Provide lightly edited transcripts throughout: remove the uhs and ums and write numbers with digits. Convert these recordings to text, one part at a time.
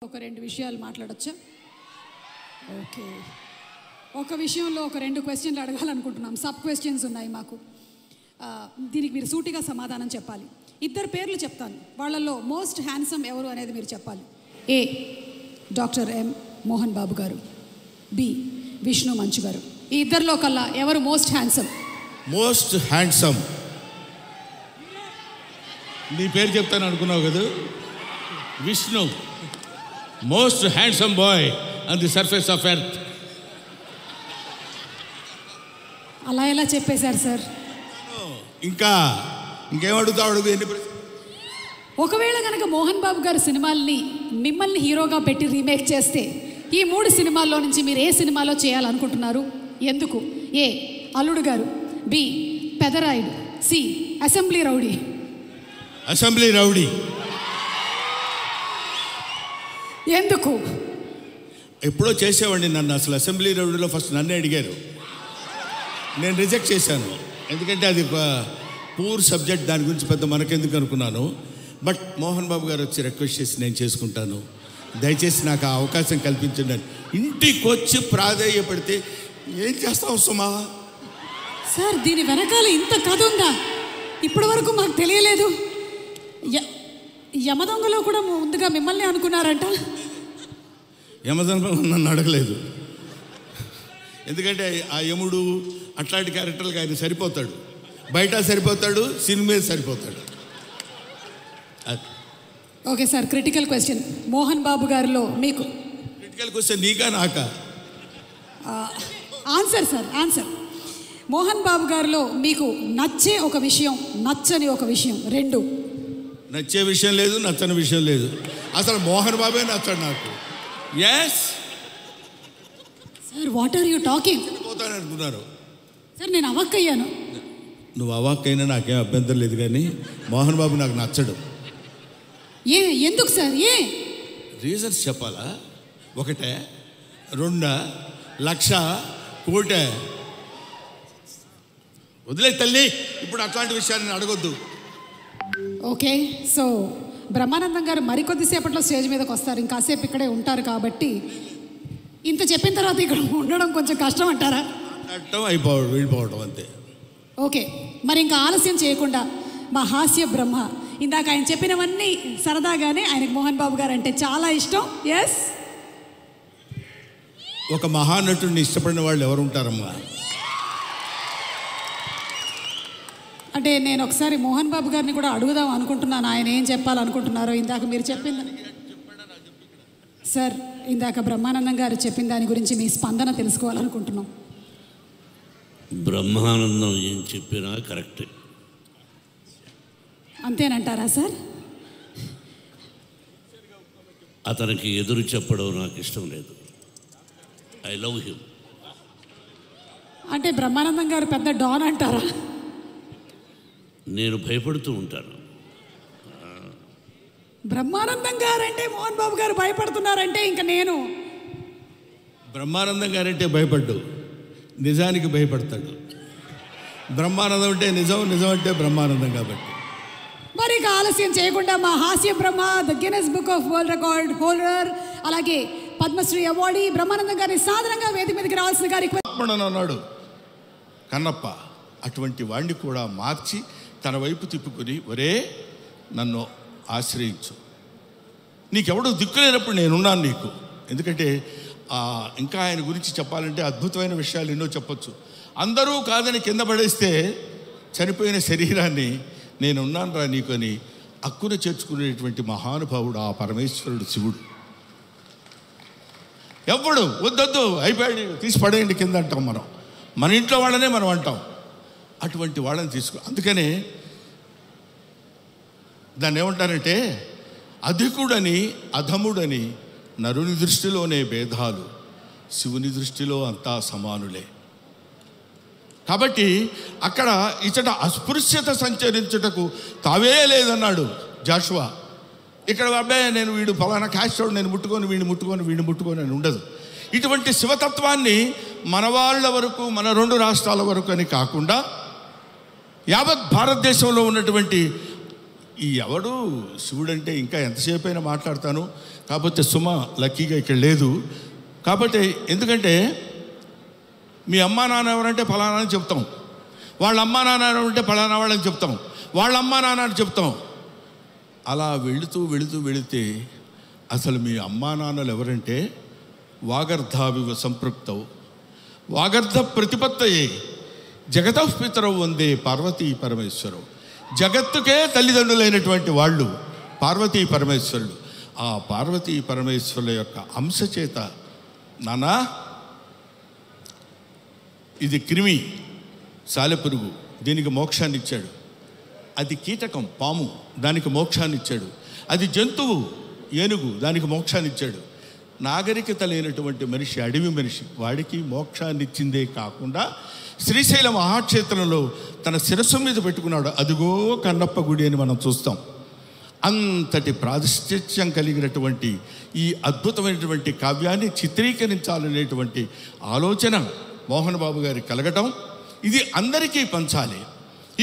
ఒక రెండు విషయాలు మాట్లాడొచ్చా? ఓకే, ఒక విషయంలో ఒక రెండు క్వశ్చన్లు అడగాలనుకుంటున్నాం. సబ్ క్వశ్చన్స్ ఉన్నాయి మాకు. దీనికి మీరు సూటిగా సమాధానం చెప్పాలి. ఇద్దరు పేర్లు చెప్తాను, వాళ్ళల్లో మోస్ట్ హ్యాండ్సమ్ ఎవరు అనేది మీరు చెప్పాలి. ఏ డాక్టర్ ఎం మోహన్ బాబు గారు, బి విష్ణు మంచు గారు. ఈ ఇద్దరిలో కల్లా ఎవరు మోస్ట్ హ్యాండ్సమ్? మోస్ట్ హ్యాండ్సమ్ నీ పేరు చెప్తాను అనుకున్నావు కదా, Vishnu. Most handsome boy on the surface of earth. అలా ఎలా చెప్పేశారు సార్? ఇంకేం అడుగుతావు? ఒకవేళ కనుక మోహన్ బాబు గారు సినిమాల్ని మిమ్మల్ని హీరోగా పెట్టి రీమేక్ చేస్తే ఈ 3 సినిమాల్లో నుంచి మీరు ఏ సినిమాలో చేయాలనుకుంటున్నారు? ఎందుకు? A Alludu Garu, B Pedarayudu, C Assembly Rowdy. Assembly Rowdy. ఎందుకు? ఎప్పుడో చేసేవాడిని నన్ను. అసలు అసెంబ్లీ రౌడీలో ఫస్ట్ నన్నే అడిగారు, నేను రిజెక్ట్ చేశాను. ఎందుకంటే అది పూర్ సబ్జెక్ట్, దాని గురించి పెద్ద మనకెందుకు అనుకున్నాను. బట్ మోహన్ బాబు గారు వచ్చి రిక్వెస్ట్ చేసి నేను చేసుకుంటాను, దయచేసి నాకు ఆ అవకాశం కల్పించండి. ఇంటికి వచ్చి ప్రాధేయపడితే ఏం చేస్తావు సుమా? సార్, దీని వెనకాల ఇంత కథ ఉందా? ఇప్పటి వరకు మాకు తెలియలేదు. యమదొంగలో కూడా ముందుగా మిమ్మల్ని అనుకున్నారంట. యమదొంగ నన్ను అడగలేదు, ఎందుకంటే ఆ యముడు అట్లాంటి క్యారెక్టర్లకు ఆయన సరిపోతాడు. బయట సరిపోతాడు, సినిమా సరిపోతాడు. Okay sir, critical question. Mohan Babu గారిలో మీకు క్రిటికల్ క్వశ్చన్ నీకా నాకా? Answer sir, answer. Mohan Babu గారిలో మీకు నచ్చే ఒక విషయం, నచ్చని ఒక విషయం, రెండు. నచ్చే విషయం లేదు, నచ్చని విషయం లేదు. అసలు మోహన్ బాబే నచ్చడు నాకు. Yes sir, what are you talking? పోతాను అనుకున్నారు సార్, నేను అవాక్కయ్యాను. నువ్వు అవాక్కైనా నాకేం అభ్యంతరం లేదు, కానీ మోహన్ బాబు నాకు నచ్చడు. ఎందుకు సార్? రీజన్స్ చెప్పాలా? ఒకటే, 2, 1,00,000, కోటే? వదిలే తల్లి, ఇప్పుడు అట్లాంటి విషయాన్ని అడగొద్దు. ఓకే, సో బ్రహ్మానందం గారు మరికొద్దిసేపట్లో స్టేజ్ మీదకి వస్తారు, ఇంకాసేపు ఇక్కడే ఉంటారు కాబట్టి ఇంత చెప్పిన తర్వాత ఇక్కడ ఉండడం కొంచెం కష్టం అంటారా? అయిపోవడం, వెళ్ళిపోవడం అంతే. ఓకే, మరి ఇంకా ఆలస్యం చేయకుండా మా హాస్య బ్రహ్మ, ఇందాక ఆయన చెప్పినవన్నీ సరదాగానే ఆయనకు మోహన్ బాబు గారు అంటే చాలా ఇష్టం. ఎస్, ఒక మహానటుడిని ఇష్టపడిన వాళ్ళు ఎవరు ఉంటారమ్మా? అంటే నేను ఒకసారి మోహన్ బాబు గారిని కూడా అడుగుదాం అనుకుంటున్నాను, ఆయన ఏం చెప్పాలనుకుంటున్నారో. ఇందాక మీరు చెప్పింది సార్, ఇందాక బ్రహ్మానందం గారు చెప్పిన దాని గురించి మీ స్పందన తెలుసుకోవాలనుకుంటున్నాం. బ్రహ్మానందం ఏం చెప్పినా కరెక్టే. అంతేనంటారా సార్? అతనికి ఎదురు చెప్పడం నాకు ఇష్టం లేదు. I love him. అంటే బ్రహ్మానందం గారు పెద్ద డాన్ అంటారా? నేను భయపడుతూ ఉంటాను. బ్రహ్మానందం గారంటే మోహన్ బాబు గారు భయపడుతున్నారంటే ఇంకా నేను బ్రహ్మానందం గారంటే భయపడ్డు, నిజానికి భయపడతాడు. బ్రహ్మానందం అంటే నిజం, నిజం అంటే బ్రహ్మానందం. కాబట్టి మరి ఇక ఆలస్యం చేయకుండా మా Hasya Brahma, the Guinness book of world record holder, అలాగే పద్మశ్రీ అవార్డీ బ్రహ్మానందం గారిని సాధారణంగా వేదిక మీదకి రావాల్సిన గారి అన్నాడు కన్నప్ప. అటువంటి వాడిని కూడా మార్చి తన వైపు తిప్పుకొని, ఒరే నన్ను ఆశ్రయించు, నీకెవడో దిక్కులేనప్పుడు నేనున్నాను నీకు. ఎందుకంటే ఇంకా ఆయన గురించి చెప్పాలంటే అద్భుతమైన విషయాలు ఎన్నో చెప్పొచ్చు. అందరూ కాదని కింద పడేస్తే చనిపోయిన శరీరాన్ని నేనున్నాను రా నీకు అని అక్కున చేర్చుకునేటువంటి మహానుభావుడు ఆ పరమేశ్వరుడు శివుడు. ఎప్పుడు వద్దొద్దు అయిపోయాడు తీసి పడేయండి కింద అంటాం మనం, మన ఇంట్లో వాళ్ళనే మనం అంటాం. అటువంటి వాళ్ళని అందుకనే దాన్ని ఏమంటారంటే అధికుడని అధముడని నరుని దృష్టిలోనే భేదాలు, శివుని దృష్టిలో అంతా సమానులే. కాబట్టి అక్కడ ఇచ్చట అస్పృశ్యత సంచరించుటకు తావే లేదన్నాడు జాషువా. ఇక్కడ అబ్బాయి నేను వీడు ఫలానా క్యాస్ట్ నేను ముట్టుకొని వీడిని ముట్టుకొని అని ఉండదు. ఇటువంటి శివతత్వాన్ని మన వాళ్ళ వరకు, మన 2 రాష్ట్రాల వరకు అని కాకుండా యావత్ భారతదేశంలో ఉన్నటువంటి ఈ ఎవడు శివుడు అంటే ఇంకా ఎంతసేపు అయినా మాట్లాడతాను. కాకపోతే సుమ లక్కీగా ఇక్కడ లేదు. కాబట్టి ఎందుకంటే మీ అమ్మా నాన్న ఎవరంటే ఫలానా అని చెప్తాం, వాళ్ళ అమ్మా నాన్న ఎవరంటే ఫలానా వాళ్ళని చెప్తాం, వాళ్ళ అమ్మా నాన్న అని చెప్తాం. అలా వెళితే అసలు మీ అమ్మా నాన్నలు ఎవరంటే వాగర్ధావివ సంపృక్తవు వాగర్ధ ప్రతిపత్తయే జగతః పితరవు వందే పార్వతీ పరమేశ్వరవు. జగత్తుకే తల్లిదండ్రులైనటువంటి వాళ్ళు పార్వతీ పరమేశ్వరుడు. ఆ పార్వతీ పరమేశ్వరుల యొక్క అంశ చేత నానా ఇది క్రిమి సాలెపురుగు, దీనికి మోక్షాన్ని ఇచ్చాడు. అది కీటకం పాము, దానికి మోక్షాన్ని ఇచ్చాడు. అది జంతువు ఏనుగు, దానికి మోక్షాన్ని ఇచ్చాడు. నాగరికత లేనటువంటి మనిషి, అడవి మనిషి, వాడికి మోక్షాన్ని ఇచ్చిందే కాకుండా శ్రీశైల మహాక్షేత్రంలో తన శిరస్సు మీద పెట్టుకున్నాడు. అదిగో కన్నప్ప గుడి అని మనం చూస్తాం. అంతటి ప్రాతిష్ఠ్యం కలిగినటువంటి ఈ అద్భుతమైనటువంటి కావ్యాన్ని చిత్రీకరించాలనేటువంటి ఆలోచన మోహన్ బాబు గారి కలగటం, ఇది అందరికీ పంచాలి.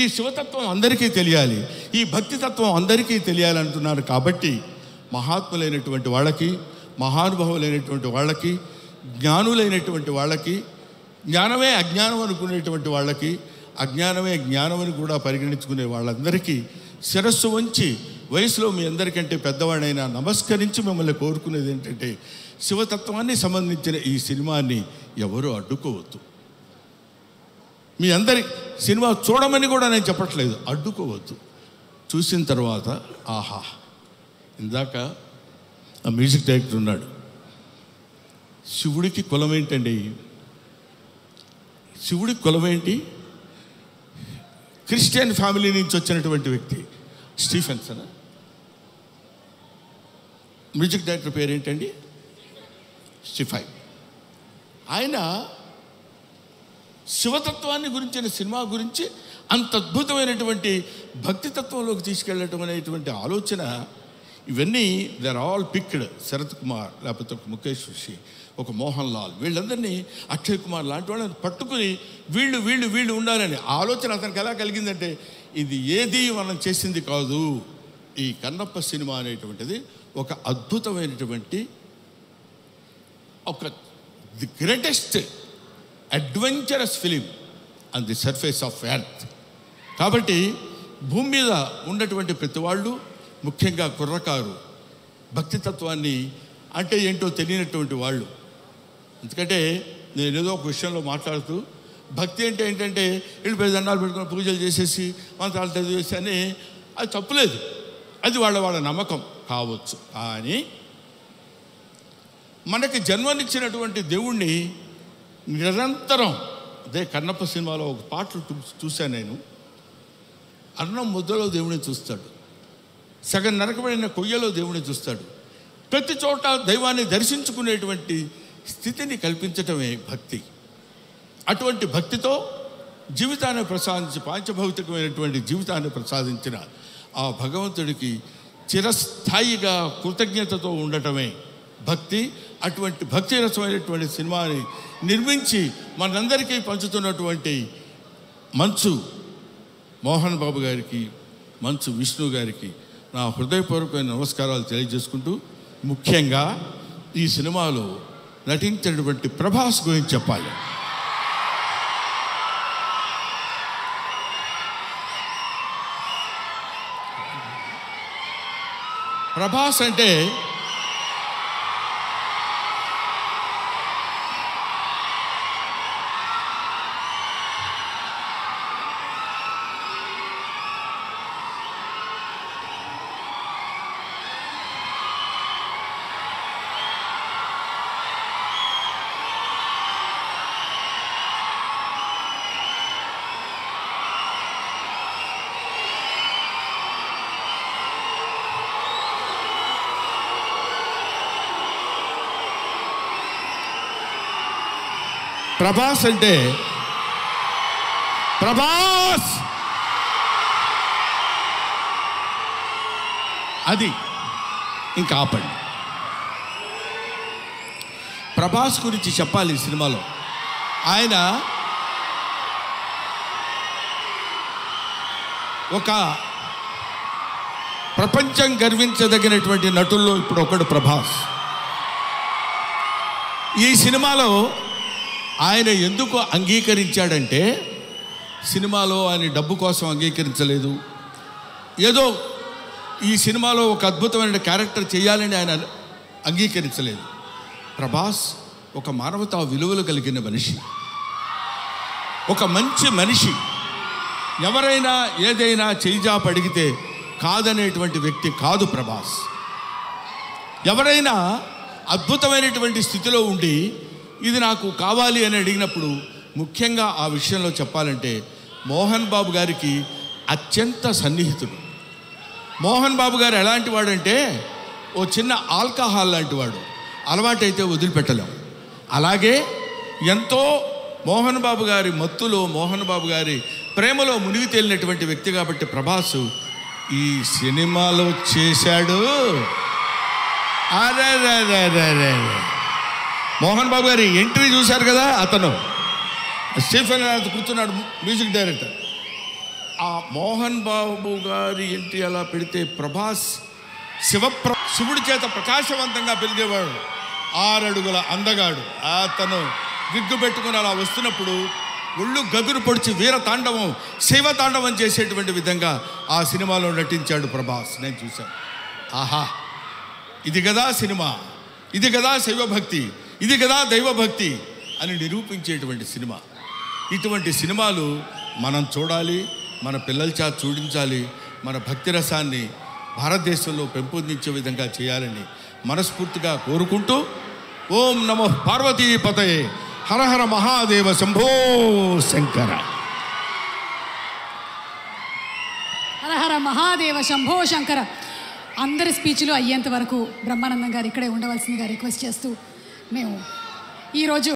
ఈ శివతత్వం అందరికీ తెలియాలి, ఈ భక్తితత్వం అందరికీ తెలియాలంటున్నారు. కాబట్టి మహాత్ములైనటువంటి వాళ్ళకి, మహానుభావులైనటువంటి వాళ్ళకి, జ్ఞానులైనటువంటి వాళ్ళకి, జ్ఞానమే అజ్ఞానం అనుకునేటువంటి వాళ్ళకి, అజ్ఞానమే జ్ఞానం అని కూడా పరిగణించుకునే వాళ్ళందరికీ శిరస్సు వంచి వయసులో మీ అందరికంటే పెద్దవాడైనా నమస్కరించి మిమ్మల్ని కోరుకునేది ఏంటంటే శివతత్వాన్ని సంబంధించిన ఈ సినిమాని ఎవరూ అడ్డుకోవద్దు. మీ అందరి సినిమా చూడమని కూడా నేను చెప్పట్లేదు, అడ్డుకోవద్దు. చూసిన తర్వాత ఆహా, ఇందాక ఆ మ్యూజిక్ డైరెక్టర్ ఉన్నాడు, శివుడికి కులం ఏంటండి? శివుడికి కులం ఏంటి? క్రిస్టియన్ ఫ్యామిలీ నుంచి వచ్చినటువంటి వ్యక్తి స్టీఫెన్సన్. మ్యూజిక్ డైరెక్టర్ పేరు ఏంటండి? స్టీఫై. ఆయన శివతత్వాన్ని గురించిన సినిమా గురించి అంత అద్భుతమైనటువంటి భక్తితత్వంలోకి తీసుకెళ్ళటం అనేటువంటి ఆలోచన, ఇవన్నీ they are all picked. Sarath Kumar, లేకపోతే ఒక ముఖేష్ ఋషి, ఒక మోహన్ లాల్, వీళ్ళందరినీ, అక్షయ్ కుమార్ లాంటి వాళ్ళని పట్టుకుని వీళ్ళు వీళ్ళు వీళ్ళు ఉండాలని ఆలోచన అతనికి ఎలా కలిగిందంటే, ఇది ఏది మనం చేసింది కాదు, ఈ కన్నప్ప సినిమా అనేటువంటిది ఒక అద్భుతమైనటువంటి, ఒక the greatest adventurous film on the surface of earth. కాబట్టి భూమి మీద ఉన్నటువంటి ప్రతి వాళ్ళు, ముఖ్యంగా కుర్రకారు, భక్తితత్వాన్ని అంటే ఏంటో తెలియనటువంటి వాళ్ళు. ఎందుకంటే నేను ఏదో ఒక విషయంలో మాట్లాడుతూ, భక్తి అంటే ఏంటంటే వెళ్ళిపోయి దండాలు పెట్టుకుని పూజలు చేసేసి మంత్రాలు చదివేసి అని, అది తప్పులేదు, అది వాళ్ళ నమ్మకం కావచ్చు. కానీ మనకి జన్మనిచ్చినటువంటి దేవుణ్ణి నిరంతరం, అదే కన్నప్ప సినిమాలో ఒక పాటలు చూశాను నేను, అన్నం ముద్దలో దేవుడిని చూస్తాడు, సగం నరకబడిన కొయ్యలో దేవుడిని చూస్తాడు, ప్రతి చోట దైవాన్ని దర్శించుకునేటువంటి స్థితిని కల్పించటమే భక్తి. అటువంటి భక్తితో జీవితాన్ని ప్రసాదించి, పాంచభౌతికమైనటువంటి జీవితాన్ని ప్రసాదించిన ఆ భగవంతుడికి చిరస్థాయిగా కృతజ్ఞతతో ఉండటమే భక్తి. అటువంటి భక్తి రసమైనటువంటి సినిమాని నిర్మించి మనందరికీ పంచుతున్నటువంటి మంచు మోహన్ బాబు గారికి, మంచు విష్ణు గారికి నా హృదయపూర్వకమైన నమస్కారాలు తెలియజేసుకుంటూ, ముఖ్యంగా ఈ సినిమాలో నటించినటువంటి ప్రభాస్ గురించి చెప్పాలి. ప్రభాస్ అంటే ప్రభాస్ అంటే ప్రభాస్ అది ఇంకా ఆపండి. ప్రభాస్ గురించి చెప్పాలి ఈ సినిమాలో. ఆయన ఒక ప్రపంచం గర్వించదగినటువంటి నటుల్లో ఇప్పుడు ఒకడు ప్రభాస్. ఈ సినిమాలో ఆయన ఎందుకు అంగీకరించాడంటే, సినిమాలో ఆయన డబ్బు కోసం అంగీకరించలేదు. ఏదో ఈ సినిమాలో ఒక అద్భుతమైన క్యారెక్టర్ చేయాలని ఆయన అంగీకరించలేదు. ప్రభాస్ ఒక మానవతా విలువలు కలిగిన మనిషి, ఒక మంచి మనిషి. ఎవరైనా ఏదైనా చేయిజాప అడిగితే కాదనేటువంటి వ్యక్తి కాదు ప్రభాస్. ఎవరైనా అద్భుతమైనటువంటి స్థితిలో ఉండి ఇది నాకు కావాలి అని అడిగినప్పుడు, ముఖ్యంగా ఆ విషయంలో చెప్పాలంటే మోహన్ బాబు గారికి అత్యంత సన్నిహితుడు. మోహన్ బాబు గారు ఎలాంటి వాడంటే, ఓ చిన్న ఆల్కహాల్ లాంటి వాడు, అలవాటైతే వదిలిపెట్టలేం. అలాగే ఎంతో మోహన్ బాబు గారి మత్తులో, మోహన్ బాబు గారి ప్రేమలో మునిగి తేలినటువంటి వ్యక్తి కాబట్టి ప్రభాస్ ఈ సినిమాలో చేశాడు. అరే మోహన్ బాబు గారి ఎంట్రీ చూశారు కదా, అతను స్టీఫెన్ కూర్చున్నాడు, మ్యూజిక్ డైరెక్టర్. ఆ మోహన్ బాబు గారి ఎంట్రీ అలా పెడితే ప్రభాస్ శివుడి చేత ప్రకాశవంతంగా పెరిగేవాడు, 6 అడుగుల అందగాడు. అతను విగ్గు పెట్టుకుని అలా వస్తున్నప్పుడు ఒళ్ళు గగురు పొడిచి వీర తాండవం, శైవ తాండవం చేసేటువంటి విధంగా ఆ సినిమాలో నటించాడు ప్రభాస్. నేను చూశాను. ఆహా, ఇది కదా సినిమా, ఇది కదా శైవభక్తి, ఇది కదా దైవభక్తి అని నిరూపించేటువంటి సినిమా. ఇటువంటి సినిమాలు మనం చూడాలి, మన పిల్లల చేత చూడించాలి. మన భక్తి రసాన్ని భారతదేశంలో పెంపొందించే విధంగా చేయాలని మనస్ఫూర్తిగా కోరుకుంటూ, ఓం నమో పార్వతీపతయే, హర హర మహాదేవ, శంభో శంకర. హర హర మహాదేవ, శంభో శంకర. అందరి స్పీచ్లు అయ్యేంత వరకు బ్రహ్మానందం గారు ఇక్కడే ఉండవలసిందిగా రిక్వెస్ట్ చేస్తూ మేము ఈరోజు